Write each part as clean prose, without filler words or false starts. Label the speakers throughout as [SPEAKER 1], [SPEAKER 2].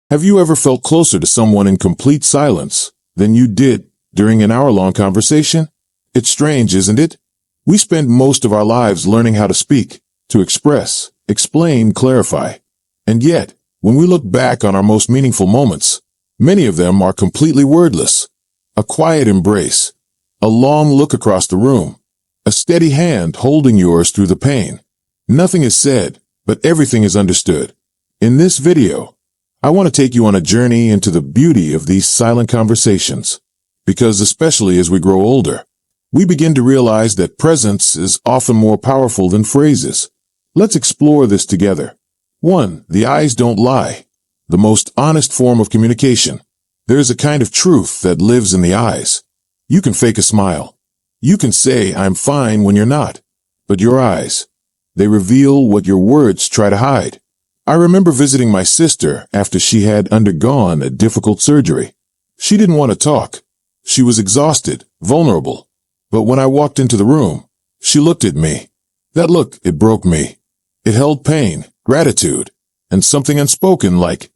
[SPEAKER 1] Have you ever felt closer to someone in complete silence than you did during an hour-long conversation? It's strange, isn't it? We spend most of our lives learning how to speak, to express, explain, clarify. And yet, when we look back on our most meaningful moments, many of them are completely wordless. A quiet embrace, a long look across the room, a steady hand holding yours through the pain. Nothing is said, but everything is understood. In this video, I want to take you on a journey into the beauty of these silent conversations. Because especially as we grow older, we begin to realize that presence is often more powerful than phrases. Let's explore this together. 1. The eyes don't lie. The most honest form of communication. There is a kind of truth that lives in the eyes. You can fake a smile. You can say, "I'm fine," when you're not. But your eyes, they reveal what your words try to hide. I remember visiting my sister after she had undergone a difficult surgery. She didn't want to talk. She was exhausted, vulnerable. But when I walked into the room, she looked at me. That look, it broke me. It held pain, gratitude, and something unspoken like,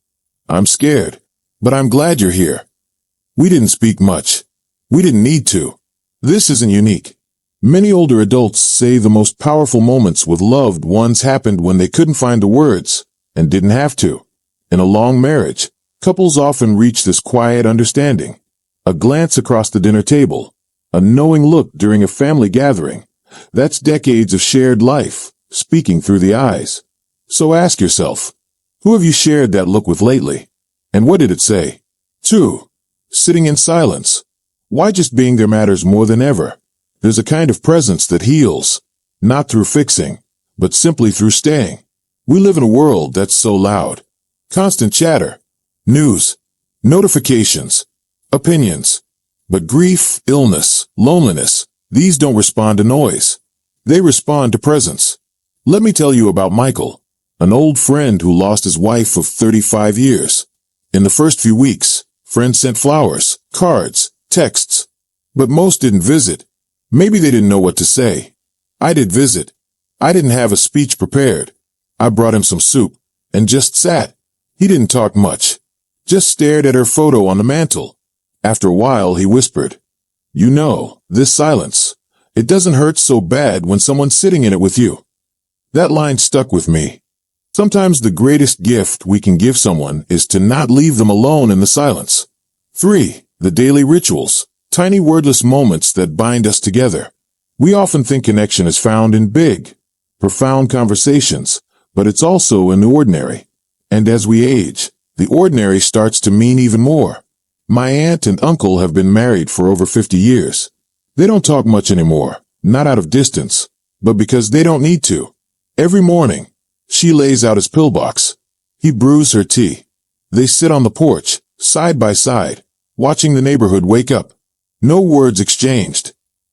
[SPEAKER 1] "I'm scared, but I'm glad you're here." We didn't speak much. We didn't need to. This isn't unique. Many older adults say the most powerful moments with loved ones happened when they couldn't find the words and didn't have to. In a long marriage, couples often reach this quiet understanding. A glance across the dinner table, a knowing look during a family gathering. That's decades of shared life, speaking through the eyes. So ask yourself, who have you shared that look with lately? And what did it say? 2. Sitting in silence. Why just being there matters more than ever. There's a kind of presence that heals, not through fixing, but simply through staying. We live in a world that's so loud. Constant chatter, news, notifications, opinions. But grief, illness, loneliness, these don't respond to noise. They respond to presence. Let me tell you about Michael, an old friend who lost his wife of 35 years. In the first few weeks, friends sent flowers, cards, texts. But most didn't visit. Maybe they didn't know what to say. I did visit. I didn't have a speech prepared. I brought him some soup and just sat. He didn't talk much. Just stared at her photo on the mantel. After a while, he whispered, "You know, this silence, it doesn't hurt so bad when someone's sitting in it with you." That line stuck with me. Sometimes the greatest gift we can give someone is to not leave them alone in the silence. 3. The daily rituals, tiny wordless moments that bind us together. We often think connection is found in big, profound conversations, but it's also in the ordinary. And as we age, the ordinary starts to mean even more. My aunt and uncle have been married for over 50 years. They don't talk much anymore, not out of distance, but because they don't need to. Every morning, she lays out his pillbox. He brews her tea. They sit on the porch, side by side, watching the neighborhood wake up. No words exchanged.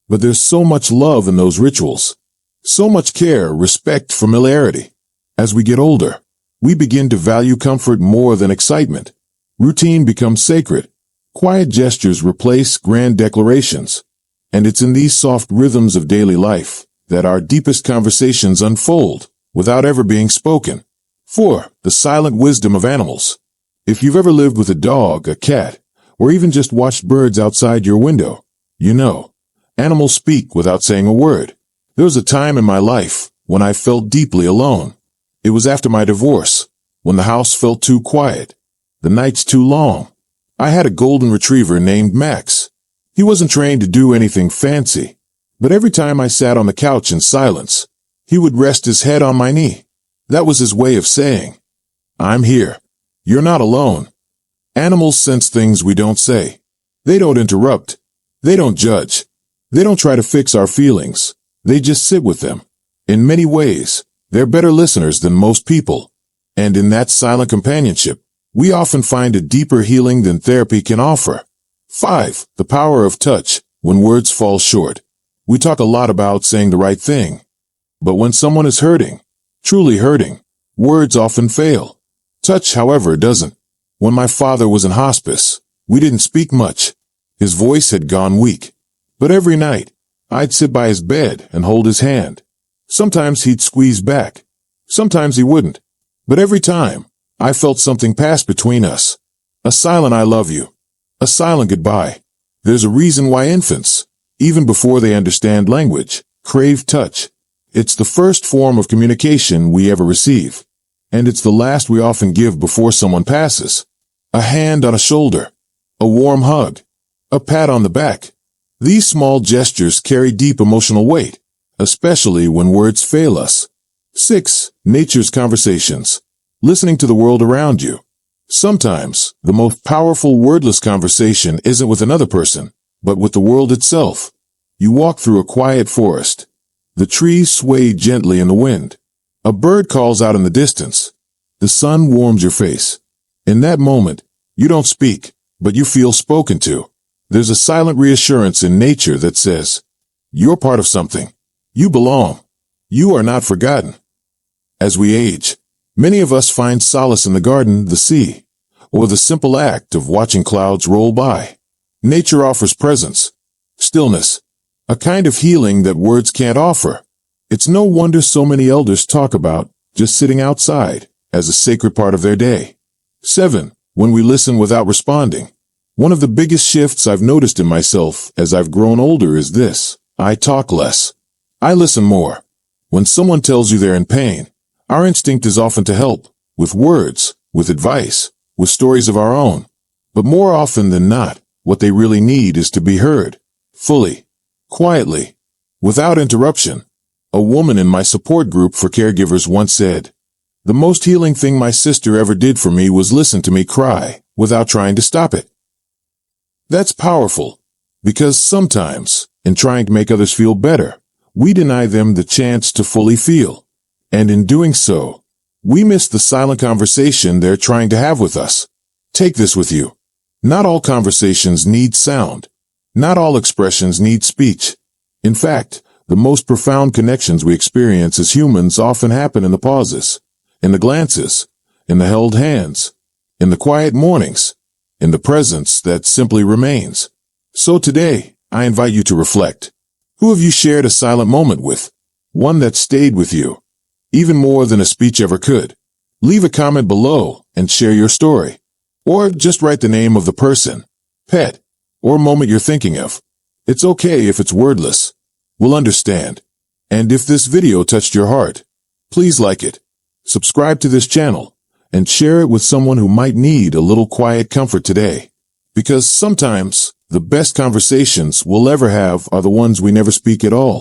[SPEAKER 1] But there's so much love in those rituals. So much care, respect, familiarity. As we get older, we begin to value comfort more than excitement. Routine becomes sacred. Quiet gestures replace grand declarations. And it's in these soft rhythms of daily life that our deepest conversations unfold without ever being spoken. 4. The silent wisdom of animals. If you've ever lived with a dog, a cat, or even just watched birds outside your window, you know, animals speak without saying a word. There was a time in my life when I felt deeply alone. It was after my divorce, when the house felt too quiet, the nights too long. I had a golden retriever named Max. He wasn't trained to do anything fancy, but every time I sat on the couch in silence, he would rest his head on my knee. That was his way of saying, "I'm here. You're not alone." Animals sense things we don't say. They don't interrupt. They don't judge. They don't try to fix our feelings. They just sit with them. In many ways, they're better listeners than most people. And in that silent companionship, we often find a deeper healing than therapy can offer. 5. The power of touch when words fall short. We talk a lot about saying the right thing. But when someone is hurting, truly hurting, words often fail. Touch, however, doesn't. When my father was in hospice, we didn't speak much. His voice had gone weak. But every night, I'd sit by his bed and hold his hand. Sometimes he'd squeeze back. Sometimes he wouldn't. But every time, I felt something pass between us. A silent I love you. A silent goodbye. There's a reason why infants, even before they understand language, crave touch. It's the first form of communication we ever receive. And it's the last we often give before someone passes. A hand on a shoulder. A warm hug. A pat on the back. These small gestures carry deep emotional weight, especially when words fail us. 6. Nature's conversations. Listening to the world around you. Sometimes, the most powerful wordless conversation isn't with another person, but with the world itself. You walk through a quiet forest. The trees sway gently in the wind. A bird calls out in the distance. The sun warms your face. In that moment, you don't speak, but you feel spoken to. There's a silent reassurance in nature that says, you're part of something. You belong. You are not forgotten. As we age, many of us find solace in the garden, the sea, or the simple act of watching clouds roll by. Nature offers presence, stillness, a kind of healing that words can't offer. It's no wonder so many elders talk about just sitting outside as a sacred part of their day. 7. When we listen without responding. One of the biggest shifts I've noticed in myself as I've grown older is this. I talk less. I listen more. When someone tells you they're in pain, our instinct is often to help, with words, with advice, with stories of our own. But more often than not, what they really need is to be heard, fully, quietly, without interruption. A woman in my support group for caregivers once said, "The most healing thing my sister ever did for me was listen to me cry, without trying to stop it." That's powerful, because sometimes, in trying to make others feel better, we deny them the chance to fully feel. And in doing so, we miss the silent conversation they're trying to have with us. Take this with you. Not all conversations need sound. Not all expressions need speech. In fact, the most profound connections we experience as humans often happen in the pauses, in the glances, in the held hands, in the quiet mornings, in the presence that simply remains. So today, I invite you to reflect. Who have you shared a silent moment with? One that stayed with you, even more than a speech ever could. Leave a comment below and share your story. Or just write the name of the person, pet, or moment you're thinking of. It's okay if it's wordless. We'll understand. And if this video touched your heart, please like it, subscribe to this channel, and share it with someone who might need a little quiet comfort today. Because sometimes, the best conversations we'll ever have are the ones we never speak at all.